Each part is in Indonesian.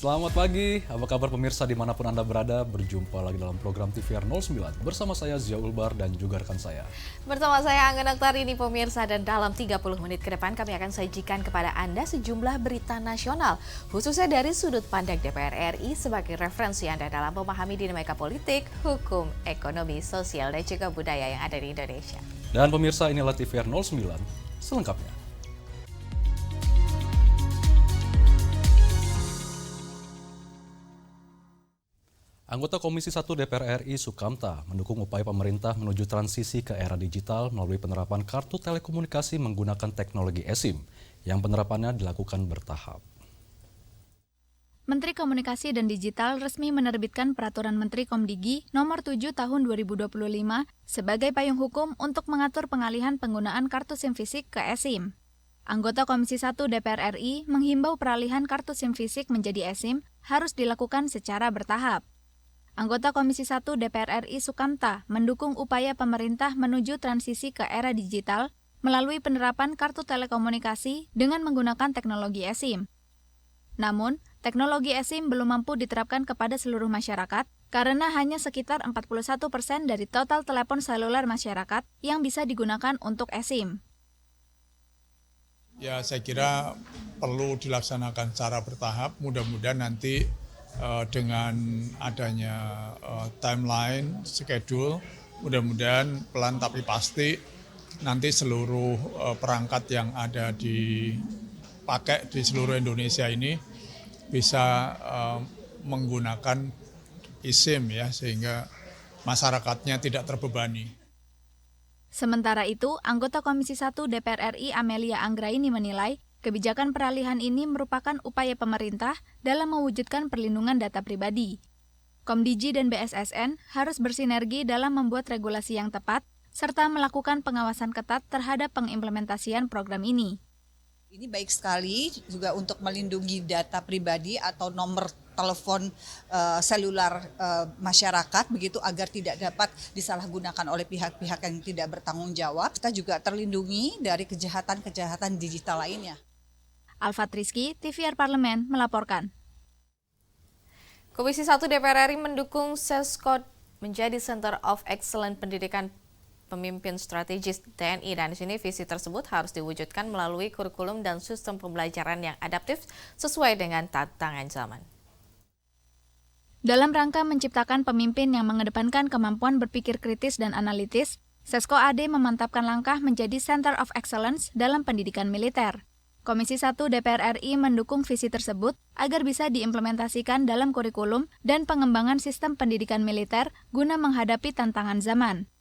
Selamat pagi, apa kabar pemirsa dimanapun Anda berada? Berjumpa lagi dalam program TVR 09 bersama saya Zia Ulbar dan juga rekan saya. Bersama saya Angga Naktarini pemirsa, dan dalam 30 menit ke depan kami akan sajikan kepada Anda sejumlah berita nasional, khususnya dari sudut pandang DPR RI sebagai referensi Anda dalam memahami dinamika politik, hukum, ekonomi, sosial, dan juga budaya yang ada di Indonesia. Dan pemirsa, inilah TVR 09 selengkapnya. Anggota Komisi 1 DPR RI Sukamta mendukung upaya pemerintah menuju transisi ke era digital melalui penerapan kartu telekomunikasi menggunakan teknologi eSIM yang penerapannya dilakukan bertahap. Menteri Komunikasi dan Digital resmi menerbitkan Peraturan Menteri Komdigi Nomor 7 Tahun 2025 sebagai payung hukum untuk mengatur pengalihan penggunaan kartu SIM fisik ke eSIM. Anggota Komisi 1 DPR RI menghimbau peralihan kartu SIM fisik menjadi eSIM harus dilakukan secara bertahap. Anggota Komisi 1 DPR RI Sukamta mendukung upaya pemerintah menuju transisi ke era digital melalui penerapan kartu telekomunikasi dengan menggunakan teknologi eSIM. Namun, teknologi eSIM belum mampu diterapkan kepada seluruh masyarakat karena hanya sekitar 41% dari total telepon seluler masyarakat yang bisa digunakan untuk eSIM. Ya, saya kira perlu dilaksanakan secara bertahap, mudah-mudahan nanti dengan adanya timeline, schedule, mudah-mudahan pelan tapi pasti nanti seluruh perangkat yang ada dipakai di seluruh Indonesia ini bisa menggunakan eSIM ya, sehingga masyarakatnya tidak terbebani. Sementara itu, anggota Komisi 1 DPR RI Amelia Anggraini menilai kebijakan peralihan ini merupakan upaya pemerintah dalam mewujudkan perlindungan data pribadi. Komdigi dan BSSN harus bersinergi dalam membuat regulasi yang tepat, serta melakukan pengawasan ketat terhadap pengimplementasian program ini. Ini baik sekali juga untuk melindungi data pribadi atau nomor telepon seluler masyarakat begitu agar tidak dapat disalahgunakan oleh pihak-pihak yang tidak bertanggung jawab. Kita juga terlindungi dari kejahatan-kejahatan digital lainnya. Alfat Rizky, TVR Parlemen, melaporkan. Komisi 1 DPR RI mendukung Seskod menjadi Center of Excellence Pendidikan Pemimpin Strategis TNI, dan di sini visi tersebut harus diwujudkan melalui kurikulum dan sistem pembelajaran yang adaptif sesuai dengan tantangan zaman. Dalam rangka menciptakan pemimpin yang mengedepankan kemampuan berpikir kritis dan analitis, Sesko AD memantapkan langkah menjadi Center of Excellence dalam pendidikan militer. Komisi 1 DPR RI mendukung visi tersebut agar bisa diimplementasikan dalam kurikulum dan pengembangan sistem pendidikan militer guna menghadapi tantangan zaman.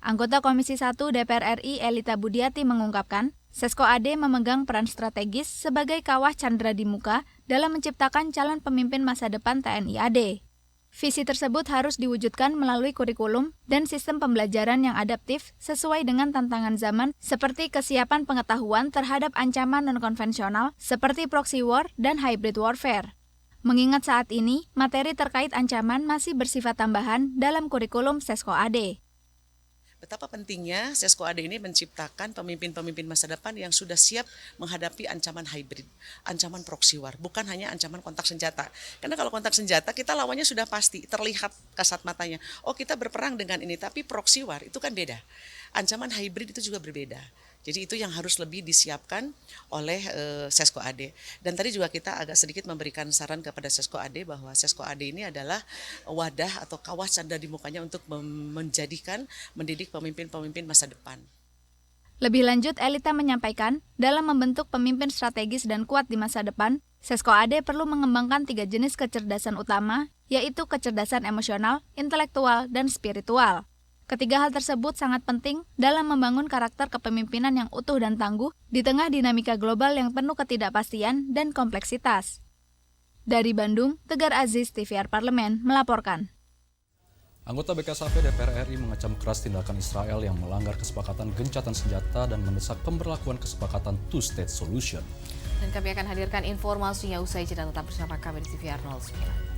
Anggota Komisi 1 DPR RI Elita Budiati mengungkapkan, Sesko AD memegang peran strategis sebagai kawah candra di muka dalam menciptakan calon pemimpin masa depan TNI AD. Visi tersebut harus diwujudkan melalui kurikulum dan sistem pembelajaran yang adaptif sesuai dengan tantangan zaman seperti kesiapan pengetahuan terhadap ancaman non-konvensional seperti proxy war dan hybrid warfare. Mengingat saat ini, materi terkait ancaman masih bersifat tambahan dalam kurikulum Sesko AD. Betapa pentingnya Sesko AD ini menciptakan pemimpin-pemimpin masa depan yang sudah siap menghadapi ancaman hybrid, ancaman proxy war, bukan hanya ancaman kontak senjata. Karena kalau kontak senjata kita lawannya sudah pasti, terlihat kasat matanya. Oh, kita berperang dengan ini, tapi proxy war itu kan beda. Ancaman hybrid itu juga berbeda. Jadi itu yang harus lebih disiapkan oleh Sesko AD. Dan tadi juga kita agak sedikit memberikan saran kepada Sesko AD bahwa Sesko AD ini adalah wadah atau kawah candra di mukanya untuk mendidik pemimpin-pemimpin masa depan. Lebih lanjut, Elita menyampaikan, dalam membentuk pemimpin strategis dan kuat di masa depan, Sesko AD perlu mengembangkan 3 jenis kecerdasan utama, yaitu kecerdasan emosional, intelektual, dan spiritual. Ketiga hal tersebut sangat penting dalam membangun karakter kepemimpinan yang utuh dan tangguh di tengah dinamika global yang penuh ketidakpastian dan kompleksitas. Dari Bandung, Tegar Aziz, TVR Parlemen, melaporkan. Anggota BKSAP DPR RI mengecam keras tindakan Israel yang melanggar kesepakatan gencatan senjata dan mendesak pemberlakuan kesepakatan two-state solution. Dan kami akan hadirkan informasinya usai jeda, tetap bersama kami di TVR 09.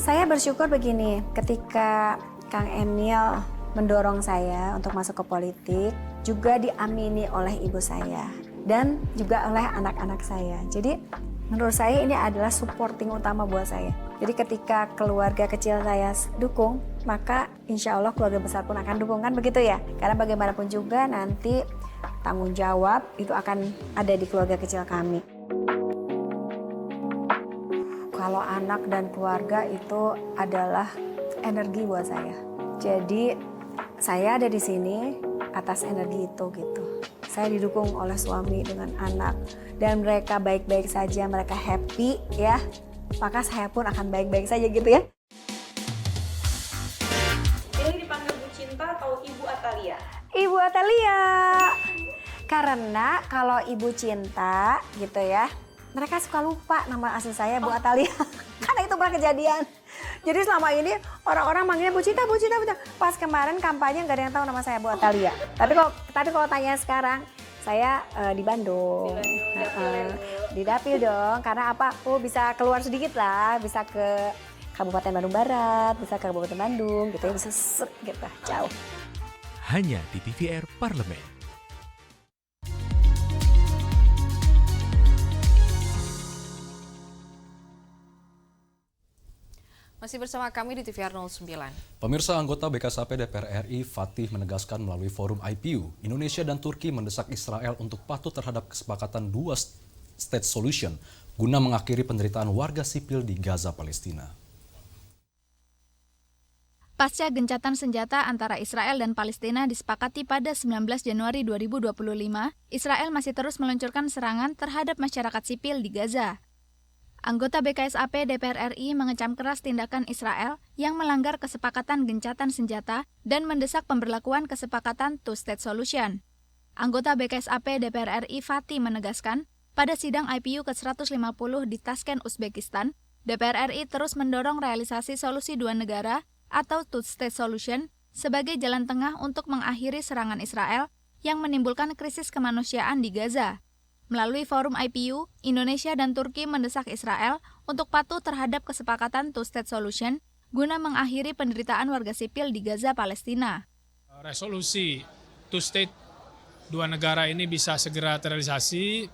Saya bersyukur begini, ketika Kang Emil mendorong saya untuk masuk ke politik, juga diamini oleh ibu saya dan juga oleh anak-anak saya. Jadi menurut saya ini adalah supporting utama buat saya. Jadi ketika keluarga kecil saya dukung, maka insya Allah keluarga besar pun akan dukung, kan begitu ya? Karena bagaimanapun juga nanti tanggung jawab itu akan ada di keluarga kecil kami. Kalau anak dan keluarga itu adalah energi buat saya. Jadi saya ada di sini atas energi itu gitu. Saya didukung oleh suami dengan anak dan mereka baik-baik saja, mereka happy ya. Maka saya pun akan baik-baik saja gitu ya. Ini dipanggil Bu Cinta atau Ibu Atalia? Ibu Atalia. Karena kalau Ibu Cinta gitu ya, mereka suka lupa nama asli saya Bu Atalia. Karena itu pernah kejadian. Jadi selama ini orang-orang manggilnya Bu Cinta, Bu Cinta, Bu Cinta. Pas kemarin kampanye nggak ada yang tahu nama saya Bu Atalia. Tapi kalau tanya sekarang, saya di Bandung. Di Dapil dong. Karena apa? Bisa keluar sedikit lah, bisa ke Kabupaten Bandung Barat, bisa ke Kabupaten Bandung, gitu ya, bisa gitu jauh. Hanya di TVR Parlemen. Masih bersama kami di TVR 09. Pemirsa, anggota BKSAP DPR RI Fatih menegaskan melalui forum IPU, Indonesia dan Turki mendesak Israel untuk patuh terhadap kesepakatan dua state solution guna mengakhiri penderitaan warga sipil di Gaza, Palestina. Pasca gencatan senjata antara Israel dan Palestina disepakati pada 19 Januari 2025, Israel masih terus meluncurkan serangan terhadap masyarakat sipil di Gaza. Anggota BKSAP DPR RI mengecam keras tindakan Israel yang melanggar kesepakatan gencatan senjata dan mendesak pemberlakuan kesepakatan two-state solution. Anggota BKSAP DPR RI Fatih menegaskan, pada sidang IPU ke-150 di Tashkent, Uzbekistan, DPR RI terus mendorong realisasi solusi dua negara atau two-state solution sebagai jalan tengah untuk mengakhiri serangan Israel yang menimbulkan krisis kemanusiaan di Gaza. Melalui forum IPU, Indonesia dan Turki mendesak Israel untuk patuh terhadap kesepakatan two-state solution guna mengakhiri penderitaan warga sipil di Gaza, Palestina. Resolusi two-state dua negara ini bisa segera terrealisasi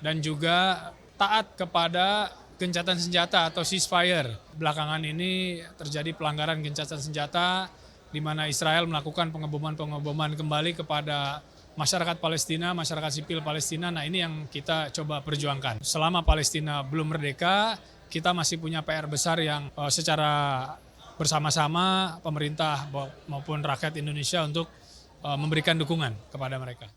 dan juga taat kepada gencatan senjata atau ceasefire. Belakangan ini terjadi pelanggaran gencatan senjata di mana Israel melakukan pengeboman kembali kepada masyarakat Palestina, masyarakat sipil Palestina. Nah, ini yang kita coba perjuangkan. Selama Palestina belum merdeka, kita masih punya PR besar yang secara bersama-sama pemerintah maupun rakyat Indonesia untuk memberikan dukungan kepada mereka.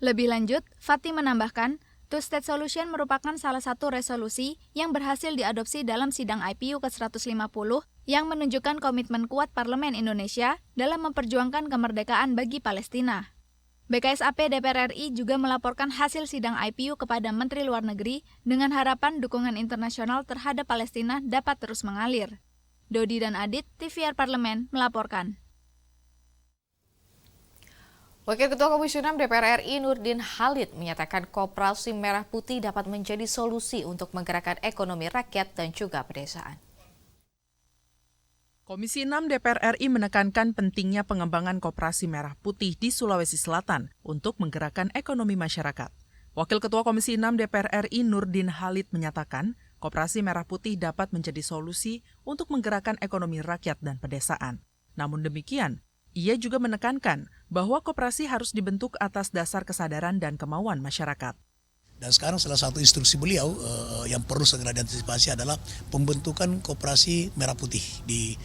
Lebih lanjut, Fatih menambahkan, two-state solution merupakan salah satu resolusi yang berhasil diadopsi dalam sidang IPU ke-150 yang menunjukkan komitmen kuat Parlemen Indonesia dalam memperjuangkan kemerdekaan bagi Palestina. BKSAP DPR RI juga melaporkan hasil sidang IPU kepada Menteri Luar Negeri dengan harapan dukungan internasional terhadap Palestina dapat terus mengalir. Dodi dan Adit, TVR Parlemen, melaporkan. Wakil Ketua Komisi 6 DPR RI Nurdin Halid menyatakan Koperasi Merah Putih dapat menjadi solusi untuk menggerakkan ekonomi rakyat dan juga pedesaan. Komisi 6 DPR RI menekankan pentingnya pengembangan Koperasi Merah Putih di Sulawesi Selatan untuk menggerakkan ekonomi masyarakat. Wakil Ketua Komisi 6 DPR RI Nurdin Halid menyatakan, Koperasi Merah Putih dapat menjadi solusi untuk menggerakkan ekonomi rakyat dan pedesaan. Namun demikian, ia juga menekankan bahwa koperasi harus dibentuk atas dasar kesadaran dan kemauan masyarakat. Dan sekarang salah satu instruksi beliau yang perlu segera diantisipasi adalah pembentukan koperasi merah putih di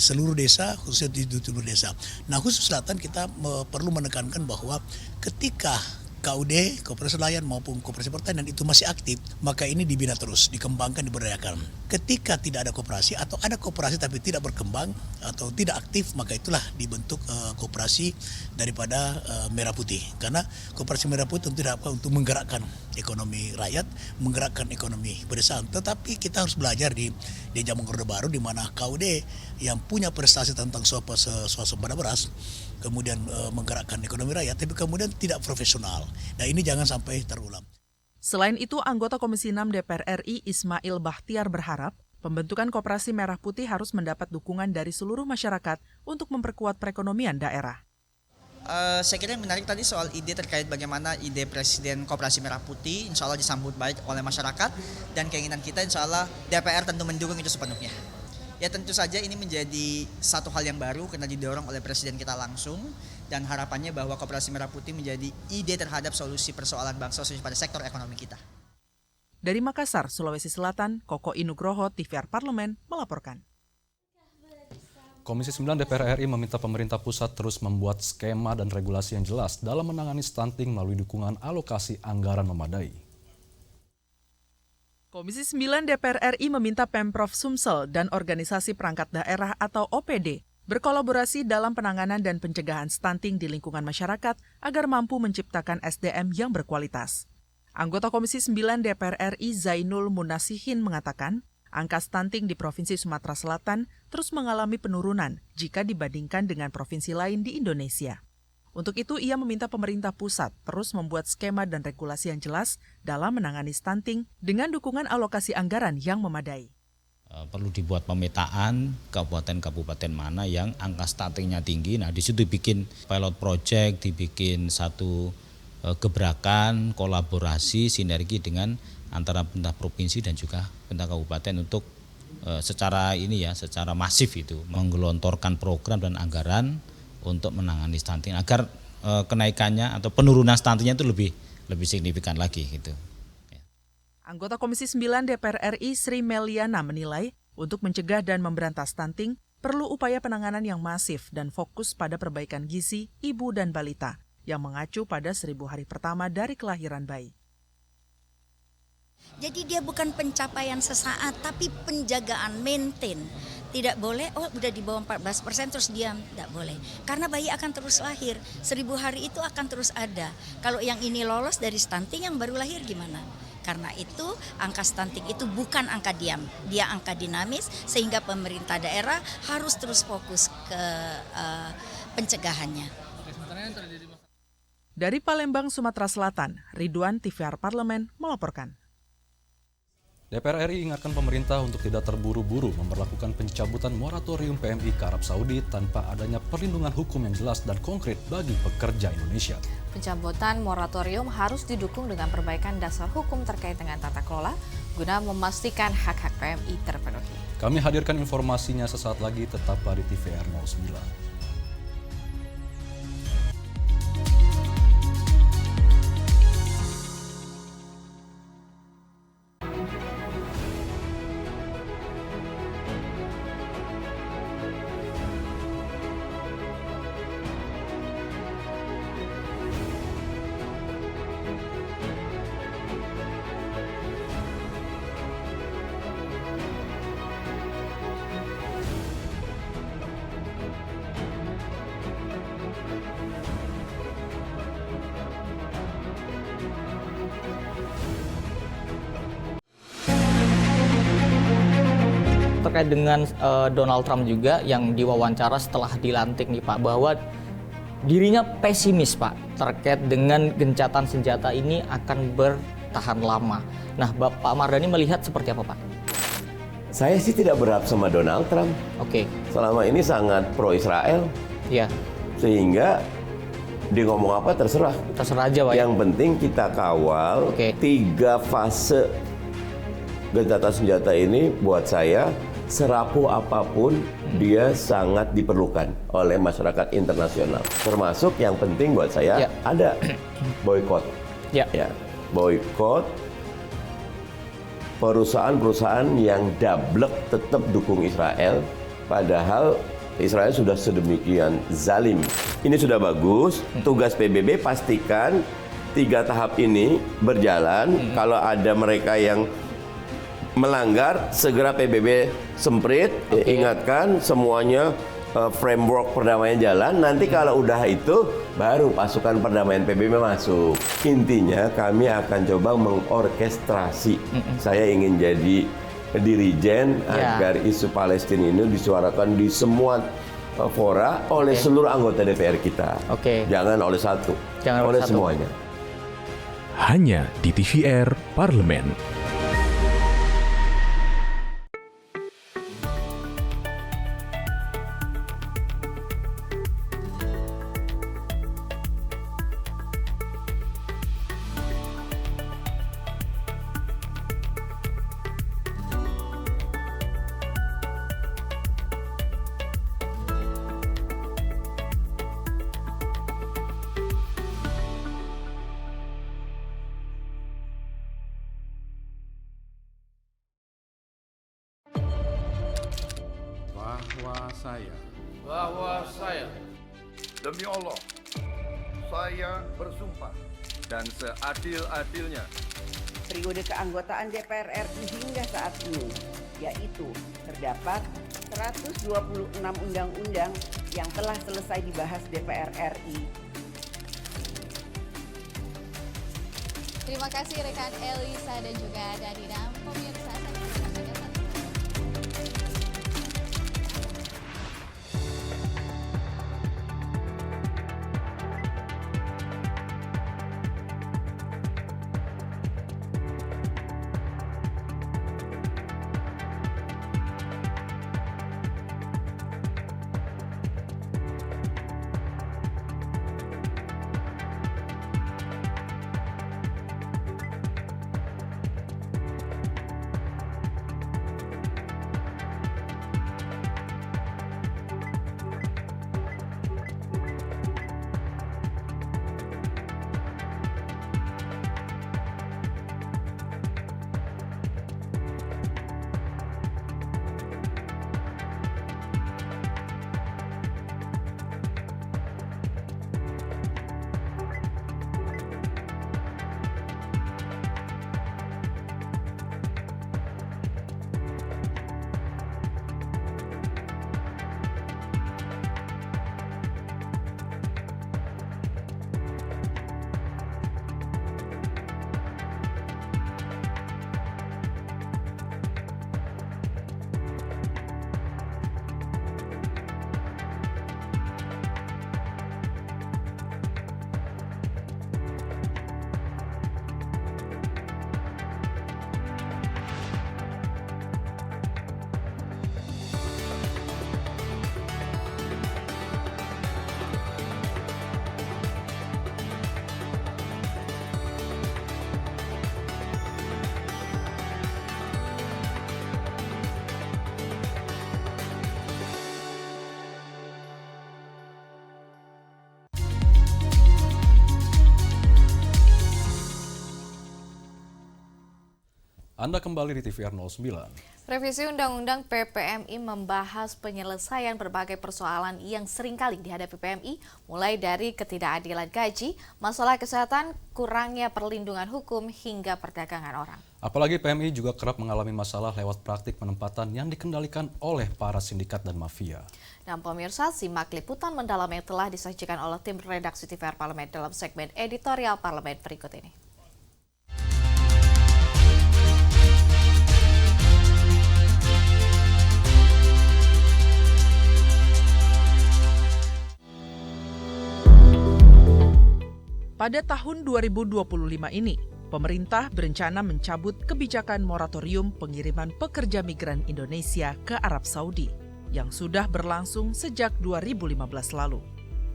seluruh desa, khususnya di seluruh desa. Nah, khusus selatan kita perlu menekankan bahwa ketika KUD, Koperasi Nelayan maupun Koperasi Pertanian itu masih aktif, maka ini dibina terus, dikembangkan, diberdayakan. Ketika tidak ada koperasi atau ada koperasi tapi tidak berkembang atau tidak aktif, maka itulah dibentuk koperasi daripada Merah Putih. Karena Koperasi Merah Putih tentu diharapkan untuk menggerakkan ekonomi rakyat, menggerakkan ekonomi pedesaan. Tetapi kita harus belajar di zaman Orde Baru di mana KUD yang punya prestasi tentang swasembada beras, kemudian menggerakkan ekonomi rakyat, tapi kemudian tidak profesional. Nah, ini jangan sampai terulang. Selain itu, anggota Komisi 6 DPR RI Ismail Bahtiar berharap Pembentukan Koperasi Merah Putih harus mendapat dukungan dari seluruh masyarakat untuk memperkuat perekonomian daerah. Saya kira yang menarik tadi soal ide terkait bagaimana ide Presiden Koperasi Merah Putih insya Allah disambut baik oleh masyarakat, dan keinginan kita insya Allah DPR tentu mendukung itu sepenuhnya. Ya tentu saja ini menjadi satu hal yang baru karena didorong oleh Presiden kita langsung, dan harapannya bahwa Koperasi Merah Putih menjadi ide terhadap solusi persoalan bangsa khususnya pada sektor ekonomi kita. Dari Makassar, Sulawesi Selatan, Koko Inugroho, TVR Parlemen melaporkan. Komisi 9 DPR RI meminta pemerintah pusat terus membuat skema dan regulasi yang jelas dalam menangani stunting melalui dukungan alokasi anggaran memadai. Komisi 9 DPR RI meminta Pemprov Sumsel dan Organisasi Perangkat Daerah atau OPD berkolaborasi dalam penanganan dan pencegahan stunting di lingkungan masyarakat agar mampu menciptakan SDM yang berkualitas. Anggota Komisi 9 DPR RI Zainul Munasihin mengatakan, angka stunting di Provinsi Sumatera Selatan terus mengalami penurunan jika dibandingkan dengan provinsi lain di Indonesia. Untuk itu, ia meminta pemerintah pusat terus membuat skema dan regulasi yang jelas dalam menangani stunting dengan dukungan alokasi anggaran yang memadai. Perlu dibuat pemetaan kabupaten-kabupaten mana yang angka stuntingnya tinggi. Nah, di situ dibikin pilot project, dibikin satu gebrakan, kolaborasi, sinergi dengan antara pemerintah provinsi dan juga pemerintah kabupaten untuk secara masif itu menggelontorkan program dan anggaran untuk menangani stunting agar kenaikannya atau penurunan stuntingnya itu lebih signifikan lagi gitu. Anggota Komisi 9 DPR RI Sri Meliana menilai untuk mencegah dan memberantas stunting perlu upaya penanganan yang masif dan fokus pada perbaikan gizi ibu dan balita yang mengacu pada 1000 hari pertama dari kelahiran bayi. Jadi dia bukan pencapaian sesaat, tapi penjagaan, maintain. Tidak boleh, udah di bawah 14% terus diam, tidak boleh. Karena bayi akan terus lahir, 1000 hari itu akan terus ada. Kalau yang ini lolos dari stunting, yang baru lahir gimana? Karena itu angka stunting itu bukan angka diam, dia angka dinamis, sehingga pemerintah daerah harus terus fokus ke pencegahannya. Dari Palembang, Sumatera Selatan, Ridwan TVR Parlemen melaporkan. DPR RI ingatkan pemerintah untuk tidak terburu-buru memberlakukan pencabutan moratorium PMI ke Arab Saudi tanpa adanya perlindungan hukum yang jelas dan konkret bagi pekerja Indonesia. Pencabutan moratorium harus didukung dengan perbaikan dasar hukum terkait dengan tata kelola guna memastikan hak-hak PMI terpenuhi. Kami hadirkan informasinya sesaat lagi, tetaplah di TVR 09. Terkait dengan Donald Trump juga yang diwawancara setelah dilantik nih Pak, bahwa dirinya pesimis Pak terkait dengan gencatan senjata ini akan bertahan lama. Nah, Pak Mardhani melihat seperti apa Pak? Saya sih tidak berharap sama Donald Trump. Oke. Selama ini sangat pro-Israel. Ya. Sehingga dia ngomong apa terserah. Terserah aja Pak. Yang penting kita kawal 3 fase gencatan senjata ini buat saya. Serapuh apapun dia sangat diperlukan oleh masyarakat internasional. Termasuk yang penting buat saya ada boykot. Ya, boykot perusahaan-perusahaan yang dablek tetap dukung Israel, padahal Israel sudah sedemikian zalim. Ini sudah bagus. Tugas PBB pastikan 3 tahap ini berjalan. Kalau ada mereka yang melanggar, segera PBB semprit, ingatkan semuanya, framework perdamaian jalan. Nanti kalau udah itu, baru pasukan perdamaian PBB masuk. Intinya kami akan coba mengorkestrasi. Saya ingin jadi dirijen agar isu Palestina ini disuarakan di semua fora oleh seluruh anggota DPR kita. Jangan oleh satu, oleh semuanya. Hanya di TVR Parlemen. bahwa saya demi Allah saya bersumpah dan seadil-adilnya periode keanggotaan DPR RI hingga saat ini, yaitu terdapat 126 undang-undang yang telah selesai dibahas DPR RI. Terima kasih rekan Elisa dan juga Danina. Pemirsa, Anda kembali di TVR 09. Revisi Undang-Undang PPMI membahas penyelesaian berbagai persoalan yang seringkali dihadapi PMI, mulai dari ketidakadilan gaji, masalah kesehatan, kurangnya perlindungan hukum, hingga perdagangan orang. Apalagi PMI juga kerap mengalami masalah lewat praktik penempatan yang dikendalikan oleh para sindikat dan mafia. Dan pemirsa, simak liputan mendalam yang telah disajikan oleh tim redaksi TVR Parlemen dalam segmen editorial Parlemen berikut ini. Pada tahun 2025 ini, pemerintah berencana mencabut kebijakan moratorium pengiriman pekerja migran Indonesia ke Arab Saudi yang sudah berlangsung sejak 2015 lalu.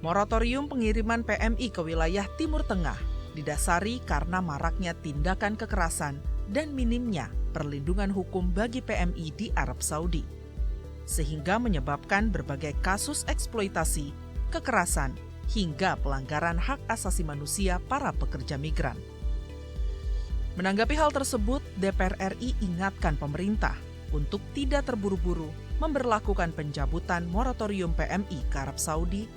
Moratorium pengiriman PMI ke wilayah Timur Tengah didasari karena maraknya tindakan kekerasan dan minimnya perlindungan hukum bagi PMI di Arab Saudi, sehingga menyebabkan berbagai kasus eksploitasi, kekerasan, hingga pelanggaran hak asasi manusia para pekerja migran. Menanggapi hal tersebut, DPR RI ingatkan pemerintah untuk tidak terburu-buru memberlakukan pencabutan moratorium PMI ke Arab Saudi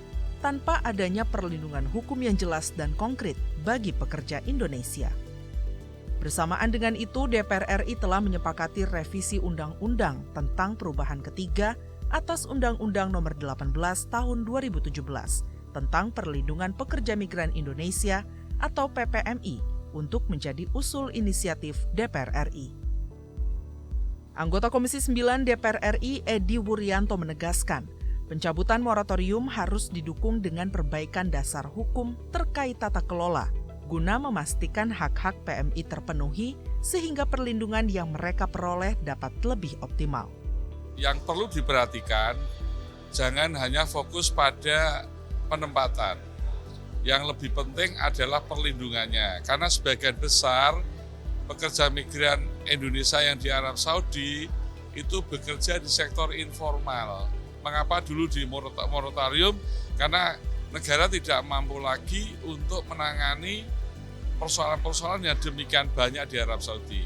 tanpa adanya perlindungan hukum yang jelas dan konkret bagi pekerja Indonesia. Bersamaan dengan itu, DPR RI telah menyepakati revisi Undang-Undang tentang Perubahan Ketiga atas Undang-Undang Nomor 18 Tahun 2017 tentang Perlindungan Pekerja Migran Indonesia atau PPMI untuk menjadi usul inisiatif DPR RI. Anggota Komisi 9 DPR RI Edi Wuryanto menegaskan, pencabutan moratorium harus didukung dengan perbaikan dasar hukum terkait tata kelola, guna memastikan hak-hak PMI terpenuhi sehingga perlindungan yang mereka peroleh dapat lebih optimal. Yang perlu diperhatikan, jangan hanya fokus pada penempatan. Yang lebih penting adalah perlindungannya, karena sebagian besar pekerja migran Indonesia yang di Arab Saudi itu bekerja di sektor informal. Mengapa dulu di moratorium? Karena negara tidak mampu lagi untuk menangani persoalan-persoalan yang demikian banyak di Arab Saudi.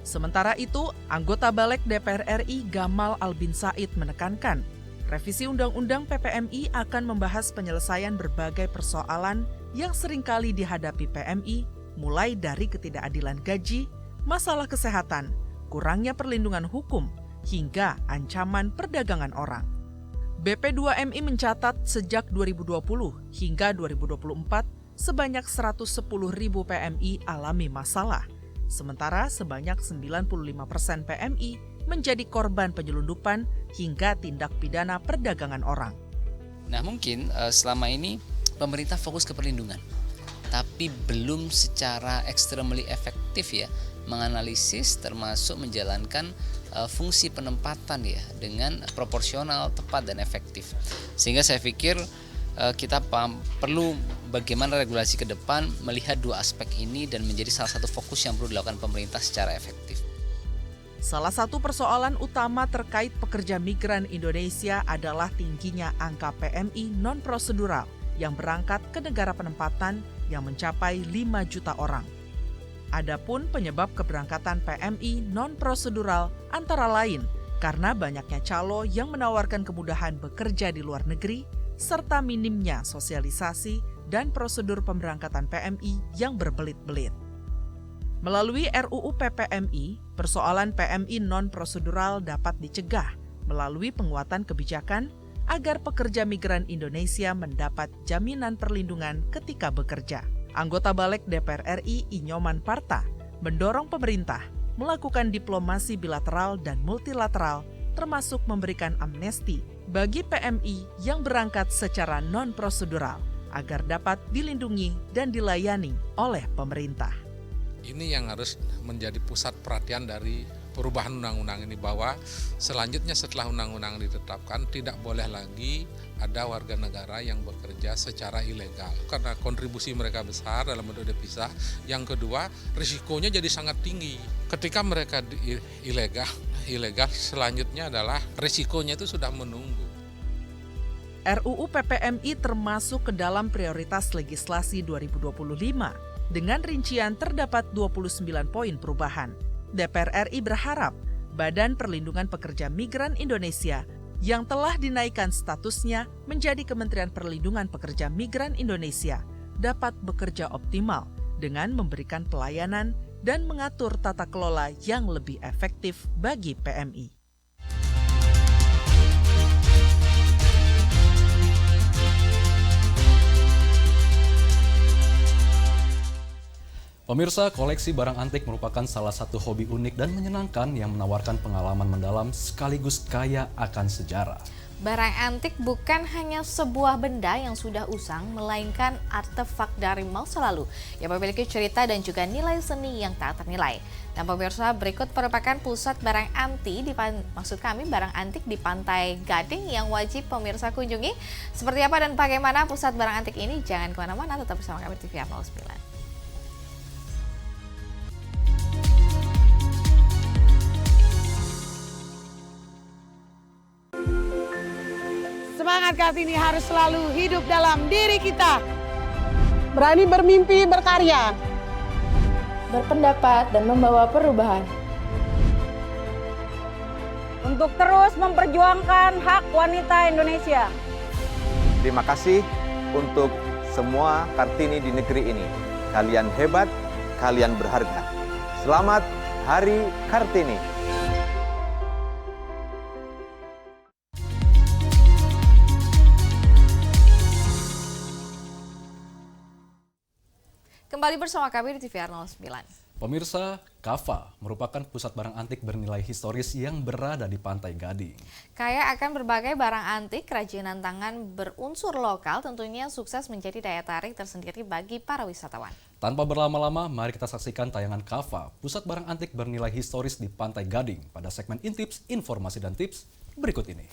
Sementara itu, anggota Balik DPR RI Gamal Albin Said menekankan, revisi Undang-Undang PPMI akan membahas penyelesaian berbagai persoalan yang seringkali dihadapi PMI, mulai dari ketidakadilan gaji, masalah kesehatan, kurangnya perlindungan hukum, hingga ancaman perdagangan orang. BP2MI mencatat sejak 2020 hingga 2024, sebanyak 110.000 PMI alami masalah. Sementara sebanyak 95% PMI menjadi korban penyelundupan hingga tindak pidana perdagangan orang. Nah mungkin selama ini pemerintah fokus ke perlindungan, tapi belum secara extremely efektif ya menganalisis termasuk menjalankan fungsi penempatan ya dengan proporsional, tepat dan efektif. Sehingga saya pikir kita perlu bagaimana regulasi ke depan melihat dua aspek ini dan menjadi salah satu fokus yang perlu dilakukan pemerintah secara efektif. Salah satu persoalan utama terkait pekerja migran Indonesia adalah tingginya angka PMI non-prosedural yang berangkat ke negara penempatan yang mencapai 5 juta orang. Adapun penyebab keberangkatan PMI non-prosedural antara lain karena banyaknya calo yang menawarkan kemudahan bekerja di luar negeri, serta minimnya sosialisasi dan prosedur pemberangkatan PMI yang berbelit-belit. Melalui RUU PPMI, persoalan PMI non-prosedural dapat dicegah melalui penguatan kebijakan agar pekerja migran Indonesia mendapat jaminan perlindungan ketika bekerja. Anggota Balik DPR RI Inyoman Parta mendorong pemerintah melakukan diplomasi bilateral dan multilateral termasuk memberikan amnesti bagi PMI yang berangkat secara non-prosedural agar dapat dilindungi dan dilayani oleh pemerintah. Ini yang harus menjadi pusat perhatian dari perubahan undang-undang ini, bahwa selanjutnya setelah undang-undang ditetapkan tidak boleh lagi ada warga negara yang bekerja secara ilegal karena kontribusi mereka besar dalam bentuk devisa. Yang kedua, risikonya jadi sangat tinggi. Ketika mereka ilegal selanjutnya adalah risikonya itu sudah menunggu. RUU PPMI termasuk ke dalam prioritas legislasi 2025. Dengan rincian terdapat 29 poin perubahan. DPR RI berharap Badan Perlindungan Pekerja Migran Indonesia yang telah dinaikkan statusnya menjadi Kementerian Perlindungan Pekerja Migran Indonesia dapat bekerja optimal dengan memberikan pelayanan dan mengatur tata kelola yang lebih efektif bagi PMI. Pemirsa, koleksi barang antik merupakan salah satu hobi unik dan menyenangkan yang menawarkan pengalaman mendalam sekaligus kaya akan sejarah. Barang antik bukan hanya sebuah benda yang sudah usang, melainkan artefak dari masa lalu yang memiliki cerita dan juga nilai seni yang tak ternilai. Dan pemirsa, berikut merupakan pusat barang antik barang antik di Pantai Gading yang wajib pemirsa kunjungi. Seperti apa dan bagaimana pusat barang antik ini? Jangan kemana-mana, tetap bersama kami di TVR 09. Semangat Kartini harus selalu hidup dalam diri kita. Berani bermimpi, berkarya. Berpendapat dan membawa perubahan. Untuk terus memperjuangkan hak wanita Indonesia. Terima kasih untuk semua Kartini di negeri ini. Kalian hebat, kalian berharga. Selamat Hari Kartini. Kembali bersama kami di TVR 09. Pemirsa, Kava merupakan pusat barang antik bernilai historis yang berada di Pantai Gading. Kaya akan berbagai barang antik, kerajinan tangan berunsur lokal tentunya sukses menjadi daya tarik tersendiri bagi para wisatawan. Tanpa berlama-lama, mari kita saksikan tayangan Kava, pusat barang antik bernilai historis di Pantai Gading pada segmen Intips, Informasi dan Tips berikut ini.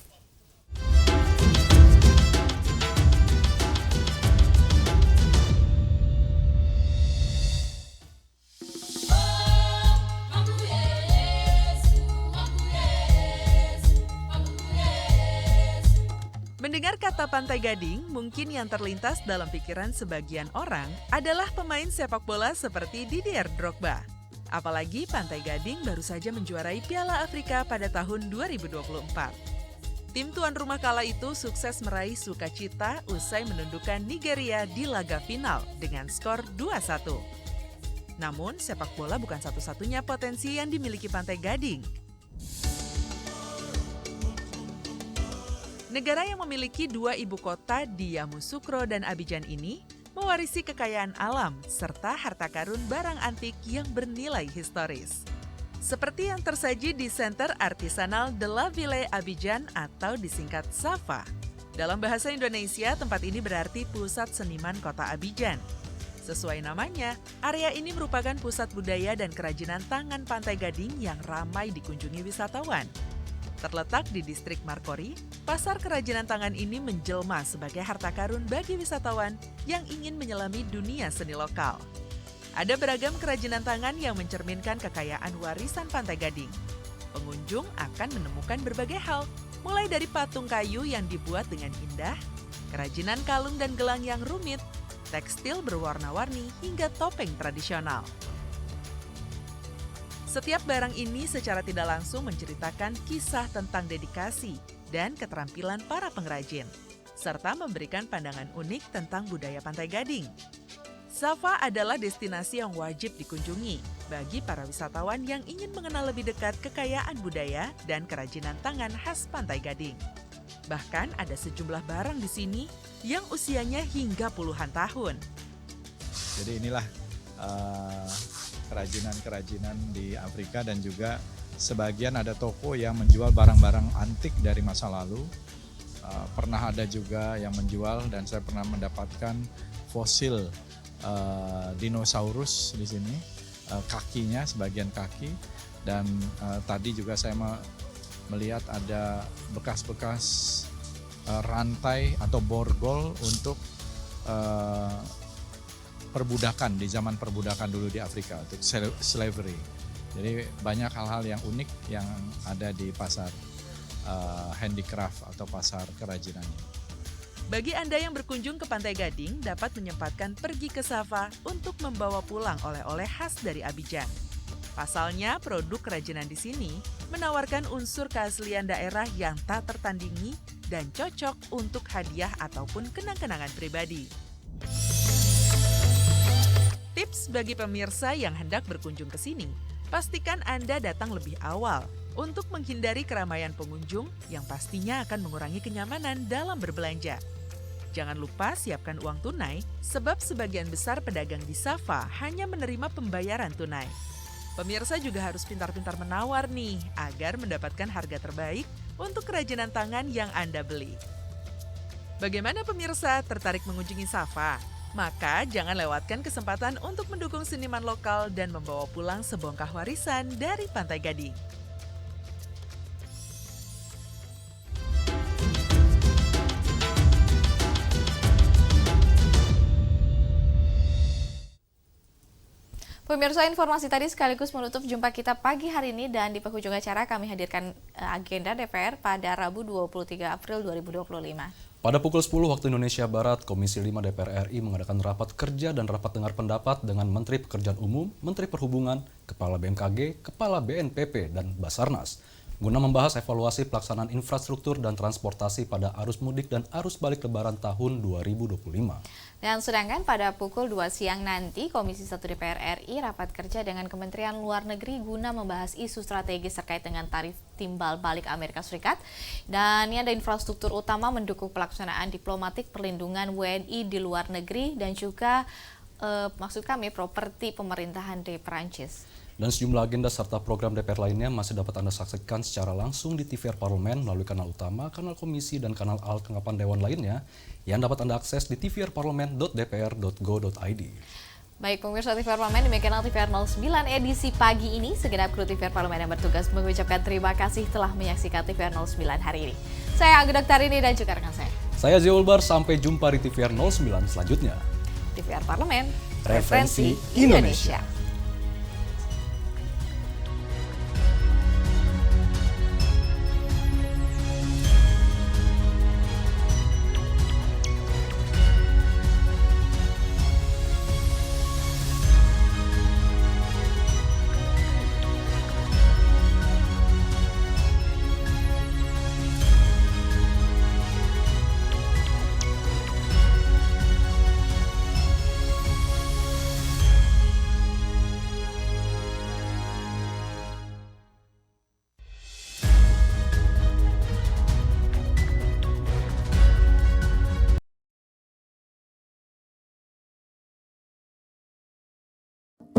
Mendengar kata Pantai Gading, mungkin yang terlintas dalam pikiran sebagian orang adalah pemain sepak bola seperti Didier Drogba. Apalagi Pantai Gading baru saja menjuarai Piala Afrika pada tahun 2024. Tim tuan rumah kala itu sukses meraih sukacita usai menundukkan Nigeria di laga final dengan skor 2-1. Namun, sepak bola bukan satu-satunya potensi yang dimiliki Pantai Gading. Negara yang memiliki dua ibu kota di Yamoussoukro dan Abidjan ini mewarisi kekayaan alam serta harta karun barang antik yang bernilai historis. Seperti yang tersaji di Center Artisanal de la Ville Abidjan atau disingkat SAFA. Dalam bahasa Indonesia, tempat ini berarti Pusat Seniman Kota Abidjan. Sesuai namanya, area ini merupakan pusat budaya dan kerajinan tangan Pantai Gading yang ramai dikunjungi wisatawan. Terletak di distrik Markori, pasar kerajinan tangan ini menjelma sebagai harta karun bagi wisatawan yang ingin menyelami dunia seni lokal. Ada beragam kerajinan tangan yang mencerminkan kekayaan warisan Pantai Gading. Pengunjung akan menemukan berbagai hal, mulai dari patung kayu yang dibuat dengan indah, kerajinan kalung dan gelang yang rumit, tekstil berwarna-warni, hingga topeng tradisional. Setiap barang ini secara tidak langsung menceritakan kisah tentang dedikasi dan keterampilan para pengrajin, serta memberikan pandangan unik tentang budaya Pantai Gading. SAFA adalah destinasi yang wajib dikunjungi bagi para wisatawan yang ingin mengenal lebih dekat kekayaan budaya dan kerajinan tangan khas Pantai Gading. Bahkan ada sejumlah barang di sini yang usianya hingga puluhan tahun. Jadi inilah kerajinan-kerajinan di Afrika dan juga sebagian ada toko yang menjual barang-barang antik dari masa lalu. Pernah ada juga yang menjual dan saya pernah mendapatkan fosil dinosaurus di sini, kakinya, sebagian kaki, dan tadi juga saya melihat ada bekas-bekas rantai atau borgol untuk perbudakan di zaman perbudakan dulu di Afrika, untuk slavery. Jadi banyak hal-hal yang unik yang ada di pasar handicraft atau pasar kerajinan. Bagi Anda yang berkunjung ke Pantai Gading dapat menyempatkan pergi ke SAFA untuk membawa pulang oleh-oleh khas dari Abidjan. Pasalnya, produk kerajinan di sini menawarkan unsur keaslian daerah yang tak tertandingi dan cocok untuk hadiah ataupun kenang-kenangan pribadi. Tips bagi pemirsa yang hendak berkunjung ke sini, pastikan Anda datang lebih awal untuk menghindari keramaian pengunjung yang pastinya akan mengurangi kenyamanan dalam berbelanja. Jangan lupa siapkan uang tunai, sebab sebagian besar pedagang di SAFA hanya menerima pembayaran tunai. Pemirsa juga harus pintar-pintar menawar nih, agar mendapatkan harga terbaik untuk kerajinan tangan yang Anda beli. Bagaimana pemirsa, tertarik mengunjungi SAFA? Maka jangan lewatkan kesempatan untuk mendukung seniman lokal dan membawa pulang sebongkah warisan dari Pantai Gading. Pemirsa, informasi tadi sekaligus menutup jumpa kita pagi hari ini, dan di penghujung acara kami hadirkan agenda DPR pada Rabu 23 April 2025. Pada pukul 10 waktu Indonesia Barat, Komisi 5 DPR RI mengadakan rapat kerja dan rapat dengar pendapat dengan Menteri Pekerjaan Umum, Menteri Perhubungan, Kepala BMKG, Kepala BNPB, dan Basarnas, guna membahas evaluasi pelaksanaan infrastruktur dan transportasi pada arus mudik dan arus balik Lebaran tahun 2025. Dan sedangkan pada pukul 2 siang nanti, Komisi 1 DPR RI rapat kerja dengan Kementerian Luar Negeri guna membahas isu strategis terkait dengan tarif timbal balik Amerika Serikat. Dan ini ada infrastruktur utama mendukung pelaksanaan diplomatik perlindungan WNI di luar negeri dan juga maksud kami properti pemerintahan di Perancis. Dan sejumlah agenda serta program DPR lainnya masih dapat Anda saksikan secara langsung di TVR Parlemen melalui kanal utama, kanal komisi, dan kanal tanggapan Dewan lainnya yang dapat Anda akses di tvrparlemen.dpr.go.id. Baik pemirsa TVR Parlemen, demikianlah TVR 09 edisi pagi ini. Segenap kru TVR Parlemen yang bertugas mengucapkan terima kasih telah menyaksikan TVR 09 hari ini. Saya Angga Doktarini dan juga rekan saya. Saya Ziulbar, sampai jumpa di TVR 09 selanjutnya. TVR Parlemen, Referensi Indonesia.